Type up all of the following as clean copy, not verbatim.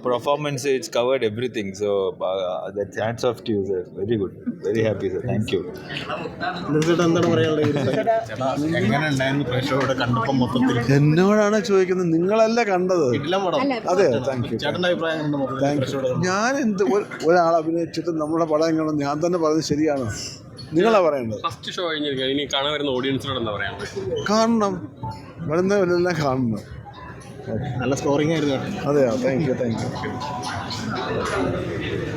performance, it's covered everything. So that's hats off to you, sir. Very good. Very happy, sir. Thank you. എന്നോടാണ് ചോദിക്കുന്നത്, നിങ്ങളല്ല കണ്ടത്. അതെ, thank you. ഞാൻ ഒരാൾ അഭിനയിച്ചിട്ട് നമ്മുടെ പടം എങ്ങനെ ഞാൻ തന്നെ പറഞ്ഞത് ശരിയാണ്. നിങ്ങളാ പറയേണ്ടത്. ഫസ്റ്റ് ഷോ കഴിഞ്ഞിരിക്കുക, ഇനി കാണാൻ വരുന്ന ഓഡിയൻസിനോട് എന്താ പറയാനുള്ളത്? കാണണം, വരുന്നവരെല്ലാം കാണണം. നല്ല സ്കോറിംഗ് ആയിരുന്നു. അതെയോ, താങ്ക് യു.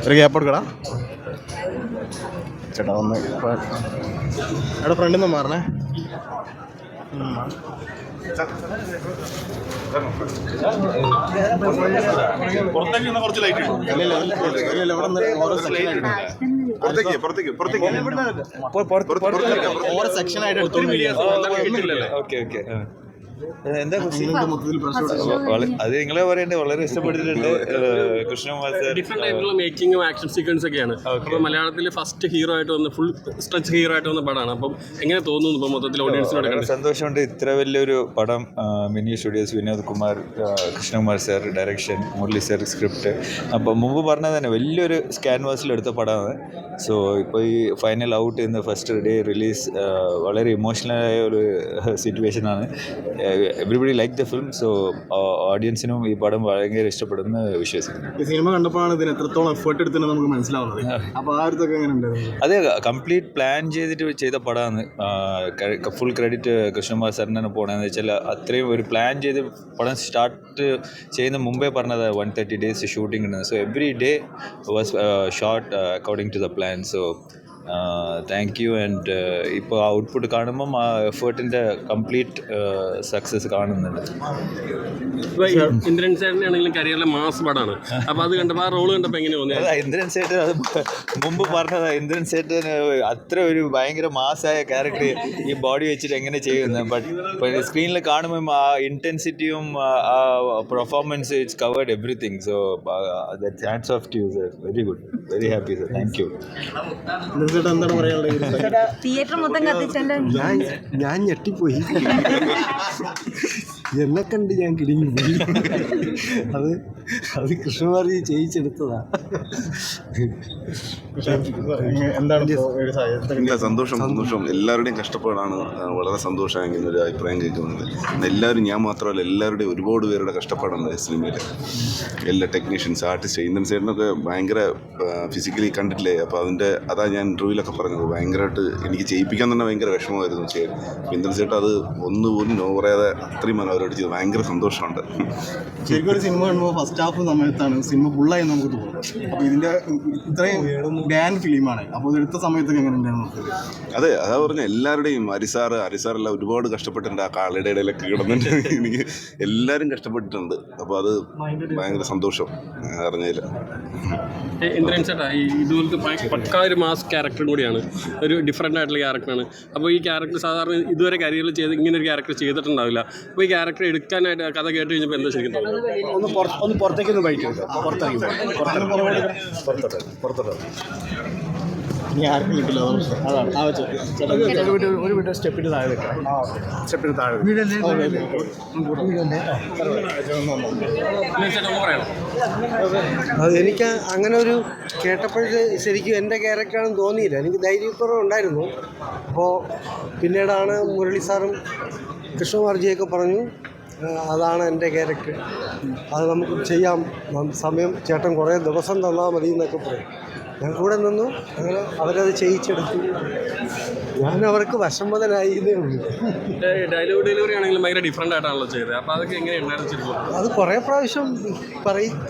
ഒരു ഗ്യാപ്പ് എടുക്കടാ ചേട്ടാ. ഒന്ന് അവിടെ ഫ്രണ്ടിൽ നിന്ന് മാറണേ. കുറച്ച് ലൈറ്റ് ഓരോ സെക്ഷനായിട്ട് എടുത്തോണ്ടിരിക്കുക. ഓക്കെ. എന്താ അത് നിങ്ങളെ പറയണ്ടേ, വളരെ ഇഷ്ടപ്പെട്ടിട്ടുണ്ട്. കൃഷ്ണകുമാർ സാർ ഡിഫറെന്റ് ആയിട്ടുള്ള മേക്കിങ്ങും ആക്ഷൻ സീക്വൻസ് ഒക്കെയാണ്. അപ്പോൾ മലയാളത്തിൽ ഫസ്റ്റ് ഹീറോ ആയിട്ട് വന്ന ഫുൾ സ്ട്രെച്ച് ഹീറോ ആയിട്ട് വന്ന പടമാണ്. അപ്പം എങ്ങനെ തോന്നുന്നു ഇപ്പോൾ മൊത്തത്തിൽ ഓഡിയൻസിനോട്? സന്തോഷമുണ്ട്. ഇത്ര വലിയൊരു പടം mini studios, Vinod Kumar, Krishnakumar sir direction, Murali sir script. അപ്പോൾ മുമ്പ് പറഞ്ഞത് തന്നെ വലിയൊരു ക്യാൻവാസിലെടുത്ത പടമാണ്. സോ ഇപ്പോൾ ഈ ഫൈനൽ ഔട്ട് ഇന്ന് ഫസ്റ്റ് ഡേ റിലീസ് വളരെ ഇമോഷണലായ ഒരു സിറ്റുവേഷനാണ്. Everybody like the film. So ഓഡിയൻസിനും ഈ പടം ഭയങ്കര ഇഷ്ടപ്പെടുമെന്ന് വിശ്വസിക്കുന്നു. ഈ സിനിമ കണ്ടപ്പോഴാണ് ഇതിന് എത്രത്തോളം എഫേർട്ട് എടുത്തെന്ന് നമുക്ക് മനസ്സിലാവുന്നത്. അപ്പോൾ ആ ഒരു ഇതൊക്കെ എങ്ങനെ ഉണ്ടായിരുന്നു? അതെ, കംപ്ലീറ്റ് പ്ലാൻ ചെയ്ത പടമാണ്. ഫുൾ ക്രെഡിറ്റ് കൃഷ്ണകുമാർ സാറിനാണ് പോകണമെന്ന് വെച്ചാൽ അത്രയും ഒരു പ്ലാൻ ചെയ്ത് പടം സ്റ്റാർട്ട് ചെയ്യുന്ന മുമ്പേ പറഞ്ഞത് 130 days ഷൂട്ടിംഗ് ഉണ്ട്. So every day was shot according to the plan. So thank you. And ഇപ്പോൾ ഔട്ട്പുട്ട് കാണുമ്പം ആ എഫേർട്ടിൻ്റെ കംപ്ലീറ്റ് സക്സസ് കാണുന്നുണ്ട്. ഇന്ദ്രൻ ചേട്ടൻ്റെ ആണെങ്കിലും കരിയറിലെ മാസ് പടമാണ്. അപ്പോൾ അത് കണ്ടപ്പോൾ ആ റോള് കണ്ടപ്പോൾ എങ്ങനെ തോന്നി? അതാ ഇന്ദ്രൻ ചേട്ടൻ, അത് മുമ്പ് പറഞ്ഞതാ. ഇന്ദ്രൻ ചേട്ടൻ അത്ര ഒരു ഭയങ്കര മാസായ ക്യാരക്ടർ ഈ ബോഡി വെച്ചിട്ട് എങ്ങനെ ചെയ്യുന്നത്. ബട്ട് സ്ക്രീനിൽ കാണുമ്പം ആ ഇൻറ്റൻസിറ്റിയും ആ performance, it's covered everything. So that's hats off to you, sir. Very good. Very happy, sir. Thank you. എന്താണ് പറയാനുള്ളത്? തിയേറ്റർ മൊത്തം കത്തിച്ചെന്റെ ഞാൻ ഞെട്ടിപ്പോയി. എന്നെ കണ്ട് ഞാൻ കിടിഞ്ഞു പോയി. അത് കൃഷ്ണകുമാരി ചെയ്യിച്ചെടുത്തതാ. എന്താണ് സന്തോഷം. എല്ലാവരുടെയും കഷ്ടപ്പാടാണ്. വളരെ സന്തോഷമായി ഇങ്ങനെ ഒരു അഭിപ്രായം കേൾക്കുന്നത്. എല്ലാവരും, ഞാൻ മാത്രമല്ല, എല്ലാവരുടെയും ഒരുപാട് പേരുടെ കഷ്ടപ്പാടുണ്ട് ഈ സിനിമയിൽ. എല്ലാ ടെക്നീഷ്യൻസ്, ആർട്ടിസ്റ്റ്, ഇന്ദ്രൻ സേട്ടനൊക്കെ ഭയങ്കര ഫിസിക്കലി കണ്ടിട്ടില്ലേ. അപ്പോൾ അതാ ഞാൻ ഇൻ്റർവ്യൂവിലൊക്കെ പറഞ്ഞത്. ഭയങ്കരമായിട്ട് എനിക്ക് ചെയ്യിപ്പിക്കാൻ തന്നെ ഭയങ്കര വിഷമമായിരുന്നു ചെയ്യാൻ. ഇന്ദ്രൻ സേട്ടൻ അത് ഒന്നുപോലും നോ പറയാതെ അത്രയും അവരോട് ചെയ്ത് ഭയങ്കര സന്തോഷമുണ്ട്. ശരിക്കും ഒരു സിനിമ കാണുമ്പോൾ ഫസ്റ്റ് ഹാഫ് സമയത്താണ് സിനിമ ഫുള്ളായി നമുക്ക് തോന്നുന്നത്. അപ്പോൾ ഇതിൻ്റെ ഇത്രയും ബാൻഡ് ഫിലിമാണ്. അപ്പോൾ ഇതെടുത്ത സമയത്തൊക്കെ എങ്ങനെ ഉണ്ടായിരുന്നു? അതെ, അതാ പറഞ്ഞ എല്ലാവരുടെയും അരിസാറെല്ലാം ഒരുപാട് കഷ്ടപ്പെട്ടിട്ടുണ്ട്. ആ കാളയുടെ ഇടയിലൊക്കെ കിടന്നിട്ട് എനിക്ക് എല്ലാവരും കഷ്ടപ്പെട്ടിട്ടുണ്ട്. അപ്പോൾ അത് ഭയങ്കര സന്തോഷം അറിഞ്ഞതിൽ. ഇന്ദ്രൻ ചേട്ടാ, ഇതുപോലത്തെ പക്കാ ഒരു മാസ് ക്യാരക്ടറും കൂടിയാണ്, ഒരു ഡിഫറെൻ്റ് ആയിട്ടുള്ള ക്യാരക്ടറാണ്. അപ്പോൾ ഈ ക്യാരക്ടർ സാധാരണ ഇതുവരെ കരിയറിൽ ഇങ്ങനെ ഒരു ക്യാരക്ടർ ചെയ്തിട്ടുണ്ടാവില്ല. അപ്പോൾ ഈ ക്യാരക്ടർ എടുക്കാനായിട്ട് കഥ കേട്ട് കഴിഞ്ഞപ്പോൾ എന്താ ശരിക്കും തോന്നുന്നത്? ഒന്ന് പുറത്തേക്കൊന്ന് ബൈറ്റ് ഇനി ആർക്കും കിട്ടില്ല. ഒരു വീട്ടിൽ സ്റ്റെപ്പിന് താഴെ എനിക്ക് അങ്ങനെ ഒരു കേട്ടപ്പോഴത്തെ ശരിക്കും എൻ്റെ ക്യാരക്ടറാണെന്ന് തോന്നിയില്ല. എനിക്ക് ധൈര്യക്കുറവ് ഉണ്ടായിരുന്നു. അപ്പോൾ പിന്നീടാണ് മുരളി സാറും കൃഷ്ണകുമാർജിയൊക്കെ പറഞ്ഞു അതാണ് എൻ്റെ ക്യാരക്ടർ, അത് നമുക്ക് ചെയ്യാം, സമയം ചേട്ടൻ കുറേ ദിവസം തന്നാൽ മതി എന്നൊക്കെ പറയും. ഞാൻ കൂടെ നിന്നു. അങ്ങനെ അവരത് ചെയ്യിച്ചെടുത്തു. ഞാൻ അവർക്ക് വശംവദനായിന്നേ ഉള്ളൂ. ഡയലോഗ് ഡെലിവറി ആണെങ്കിലും ഭയങ്കര ഡിഫറെൻ്റ് ആയിട്ടാണല്ലോ ചെയ്തത്. അപ്പോൾ അതൊക്കെ എങ്ങനെയുണ്ടായിരുന്നു? അത് കുറേ പ്രാവശ്യം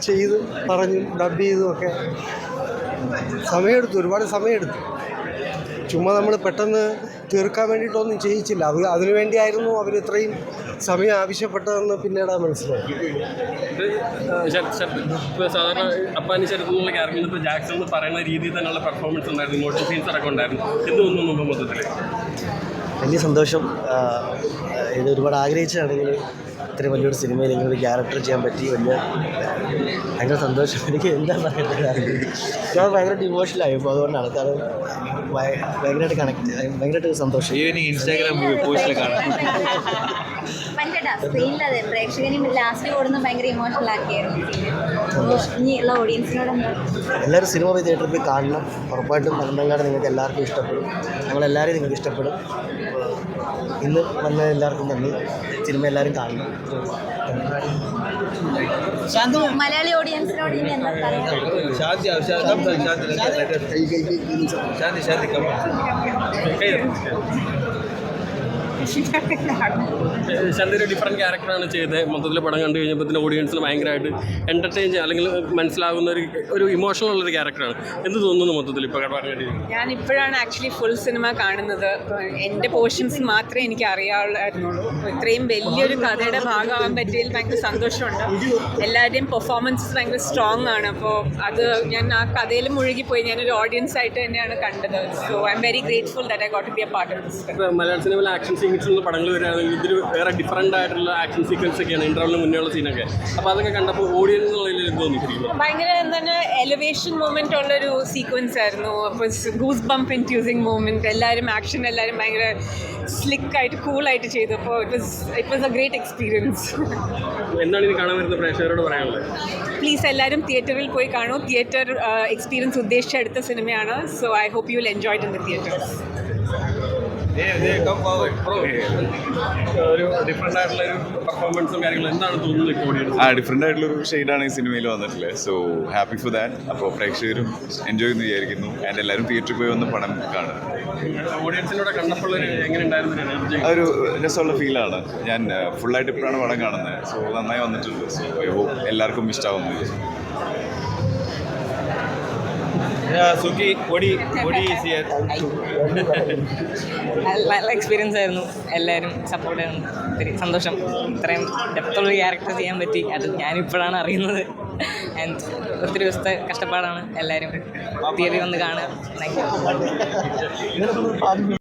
ചെയ്ത് പറഞ്ഞു ഡബ് ചെയ്തും ഒക്കെ സമയമെടുത്തു, ഒരുപാട് സമയമെടുത്തു. ചുമ്മാ നമ്മൾ പെട്ടെന്ന് തീർക്കാൻ വേണ്ടിയിട്ടൊന്നും ചെയ്യിച്ചില്ല. അതിനു വേണ്ടിയായിരുന്നു അവർ ഇത്രയും സമയം ആവശ്യപ്പെട്ടതെന്ന് പിന്നീടാണ് മനസ്സിലായി. സാധാരണ അപ്പാനി ശരത്തെന്നുള്ള ക്യാരക്ടറിൽ ഇപ്പോൾ ജാക്സൺ എന്ന് പറയുന്ന രീതിയിൽ തന്നെയുള്ള പെർഫോമൻസ് ഉണ്ടായിരുന്നു, ഇമോഷൻ സീൻസ് അടക്കം ഉണ്ടായിരുന്നു. എന്ത് തോന്നുന്നു മൊത്തത്തിൽ? വലിയ സന്തോഷം. ഇത് ഒരുപാട് ആഗ്രഹിച്ചാണെങ്കിൽ ഇത്രയും വലിയൊരു സിനിമയിൽ ഇങ്ങനൊരു ക്യാരക്ടർ ചെയ്യാൻ പറ്റി. ഭയങ്കര സന്തോഷം. എനിക്ക് എന്താ പറയുന്നത്, ഞാൻ ഭയങ്കരമായിട്ട് ഇമോഷണലായി. അപ്പോൾ അതുകൊണ്ടാണ്, കാരണം ഭയങ്കരമായിട്ട് ഭയങ്കരമായിട്ട് സന്തോഷം. ഇൻസ്റ്റാഗ്രാം പോസ്റ്റിൽ കാണാം. സ്ക്രീനിലത് പ്രേക്ഷകനും ലാസ്റ്റ് ഓടുന്ന ഭയങ്കര ഇമോഷണൽ ആക്കിയായിരുന്നു. ഇനിയുള്ള ഓഡിയൻസിനോട് എന്താ? എല്ലാവരും സിനിമ പോയി തിയേറ്ററിൽ പോയി കാണണം. ഉറപ്പായിട്ടും പനമ്പങ്ങാട് നിങ്ങൾക്ക് എല്ലാവർക്കും ഇഷ്ടപ്പെടും. ഞങ്ങളെല്ലാവരും നിങ്ങൾക്ക് ഇഷ്ടപ്പെടും. ഇന്ന് വന്ന എല്ലാവർക്കും നന്ദി. സിനിമ എല്ലാവരും കാണണം. മലയാളി ഓഡിയൻസിനോട് ഇനി എന്താ പറയാ? ശാന്തി ഒരു ഡിഫറെൻറ്റ് ക്യാരക്ടറാണ് ചെയ്തത്. മൊത്തത്തിൽ പടം കണ്ടു കഴിഞ്ഞപ്പോൾ ഓഡിയൻസിന് ഭയങ്കരമായിട്ട് എൻ്റർടൈൻ ചെയ്യുക അല്ലെങ്കിൽ മനസ്സിലാകുന്ന ഒരു ഇമോഷണൽ ഉള്ളൊരു ക്യാരക്ടറാണ്. എന്ത് തോന്നുന്നു മൊത്തത്തിൽ ഇപ്പോൾ പറഞ്ഞു? ഞാൻ ഇപ്പോഴാണ് ആക്ച്വലി ഫുൾ സിനിമ കാണുന്നത്. എൻ്റെ പോർഷൻസ് മാത്രമേ എനിക്ക് അറിയാവുള്ളായിരുന്നുള്ളൂ. ഇത്രയും വലിയൊരു കഥയുടെ ഭാഗമാകാൻ പറ്റിയതിൽ ഭയങ്കര സന്തോഷമുണ്ട്. എല്ലാവരുടെയും പെർഫോമൻസ് ഭയങ്കര സ്ട്രോങ് ആണ്. അപ്പോൾ അത് ഞാൻ ആ കഥയിൽ മുഴുകിപ്പോയി. ഞാനൊരു ഓഡിയൻസ് ആയിട്ട് തന്നെയാണ് കണ്ടത്. So I'm very grateful that I got to be a part of this. മലയാള സിനിമയിൽ ആക്ഷൻ സീക്വൻസുള്ള പടങ്ങൾ വരികയാണെങ്കിൽ ഇതൊരു വേറെ ഡിഫറൻ്റ് ആയിട്ടുള്ള ആക്ഷൻ സീക്വൻസ് ഒക്കെയാണ് ഇൻ്റർവെല്ലിന് മുന്നേ ഉള്ള സീനൊക്കെ. അപ്പോൾ അതൊക്കെ കണ്ടപ്പോൾ ഓഡിയൻസ് എന്നുള്ളതിൽ തോന്നിയിരിക്കും ഭയങ്കര എന്താണ് എലിവേഷൻ മൂമെൻ്റ് ഉള്ളൊരു സീക്വൻസ് ആയിരുന്നു. അപ്പോൾ ഗൂസ് ബംപ് ഇൻഡ്യൂസിങ് മൂമെൻറ്റ്. എല്ലാവരും എല്ലാവരും ഭയങ്കര സ്ലിക്കായിട്ട് കൂളായിട്ട് ചെയ്തു. അപ്പോൾ it was A great experience. എന്താണ് ഇത് കാണാൻ വരുന്ന പ്രേക്ഷകരോട് പറയാനുള്ളത്? പ്ലീസ് എല്ലാവരും തിയേറ്ററിൽ പോയി കാണൂ. തിയേറ്റർ എക്സ്പീരിയൻസ് ഉദ്ദേശിച്ച അടുത്ത സിനിമയാണ്. So I hope you will enjoy it in the theatres. ഒരു ഡിഫറെൻ്റ് ആയിട്ടുള്ള ഒരു പെർഫോമൻസും കാര്യങ്ങളും എന്താണ് തോന്നുന്നത് ഇപ്പോൾ ഓഡിയൻസ്? ഡിഫറെൻ്റ് ആയിട്ടുള്ളൊരു ഷെയ്ഡാണ് ഈ സിനിമയിൽ വന്നിട്ടുള്ളത്. So happy for that. അപ്പോൾ പ്രേക്ഷകരും എൻജോയ് ചെയ്യുന്നു വിചാരിക്കുന്നു. ആൻഡ് എല്ലാവരും തിയേറ്ററിൽ പോയി ഒന്ന് പടം കാണും. ഓഡിയൻസിനോട് കണ്ടപ്പോൾ എങ്ങനെ ഉണ്ടായിരുന്നു എനർജി? അതൊരു രസമുള്ള ഫീലാണ്. ഞാൻ ഫുള്ളായിട്ട് ഇപ്പോഴാണ് പടം കാണുന്നത്. സോ നന്നായി വന്നിട്ടുണ്ട്. സോ ഐ ഹോപ്പ് എല്ലാവർക്കും ഇഷ്ടമാവുന്നു. നല്ല എക്സ്പീരിയൻസ് ആയിരുന്നു. എല്ലാവരും സപ്പോർട്ട് ചെയ്യുന്നു. ഒത്തിരി സന്തോഷം. ഇത്രയും ഡെപ്തുള്ള ക്യാരക്ടർ ചെയ്യാൻ പറ്റി. അത് ഞാനിപ്പോഴാണ് അറിയുന്നത്. ആൻഡ് ഒത്തിരി ദിവസത്തെ കഷ്ടപ്പാടാണ്. എല്ലാവരും തിയേറ്ററിൽ വന്ന് കാണുക. Thank you.